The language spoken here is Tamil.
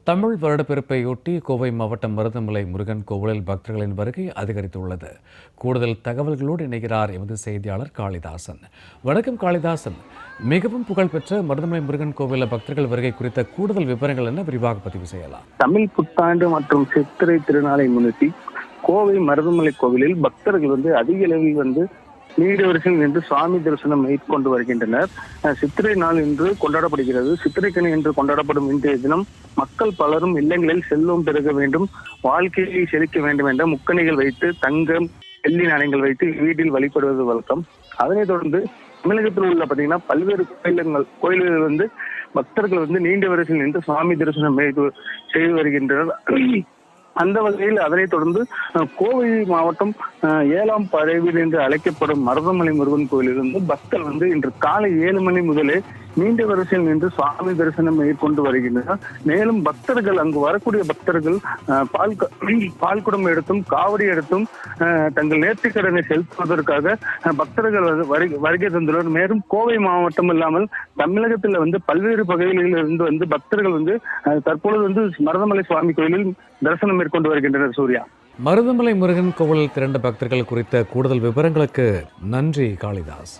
தமிழ் வருடப்பிறப்பையொட்டி கோவை மாவட்டம் மருதமலை முருகன் கோவிலில் பக்தர்களின் வருகை அதிகரித்துள்ளது. கூடுதல் தகவல்களோடு இணைகிறார் எமது செய்தியாளர் காளிதாசன். வணக்கம் காளிதாசன். மிகவும் புகழ்பெற்ற மருதமலை முருகன் கோவிலில் பக்தர்கள் வருகை குறித்த கூடுதல் விவரங்கள் என்ன, விரிவாக பதிவு செய்யலாம்? தமிழ் புத்தாண்டு மற்றும் சித்திரை திருநாளை முன்னிட்டு கோவை மருதமலை கோவிலில் பக்தர்கள் அதிக அளவில் நீண்ட வரிசையில் நின்று சுவாமி தரிசனம் மேற்கொண்டு வருகின்றனர். சித்திரை நாள் என்று கொண்டாடப்படுகிறது. சித்திரைக்கனி என்று கொண்டாடப்படும் இன்றைய தினம் மக்கள் பலரும் இல்லங்களில் செல்வம் பெருக வேண்டும், வாழ்க்கையை செழிக்க வேண்டும் என்ற முக்கணிகள் வைத்து தங்கம் வெள்ளி நாணயங்கள் வைத்து வீட்டில் வழிபடுவது வழக்கம். அதனைத் தொடர்ந்து தமிழகத்தில் உள்ள பல்வேறு கோயில்கள் பக்தர்கள் நீண்ட வரிசையில் நின்று சுவாமி தரிசனம் செய்து வருகின்றனர். அந்த வகையில் அதனைத் தொடர்ந்து கோவை மாவட்டம் 7ஆம் படைவீடு என்று அழைக்கப்படும் மருதமலை முருகன் கோயிலிலிருந்து பக்தர்கள் இன்று காலை 7 மணி முதலே நீண்ட வரிசையில் நின்று சுவாமி தரிசனம் மேற்கொண்டு வருகின்றனர். மேலும் பக்தர்கள் அங்கு வரக்கூடிய பக்தர்கள் பால்குடம் எடுத்தும் காவடி எடுத்தும் தங்கள் நேர்த்திக்கடனை செலுத்துவதற்காக பக்தர்கள் வருகை தந்துள்ளனர். மேலும் கோவை மாவட்டம் இல்லாமல் தமிழகத்தில் பல்வேறு பகுதிகளில் இருந்து பக்தர்கள் தற்பொழுது மருதமலை சுவாமி கோயிலில் தரிசனம் மேற்கொண்டு வருகின்றனர். சூர்யா, மருதமலை முருகன் கோவிலில் திரண்ட பக்தர்கள் குறித்த கூடுதல் விவரங்களுக்கு நன்றி காளிதாஸ்.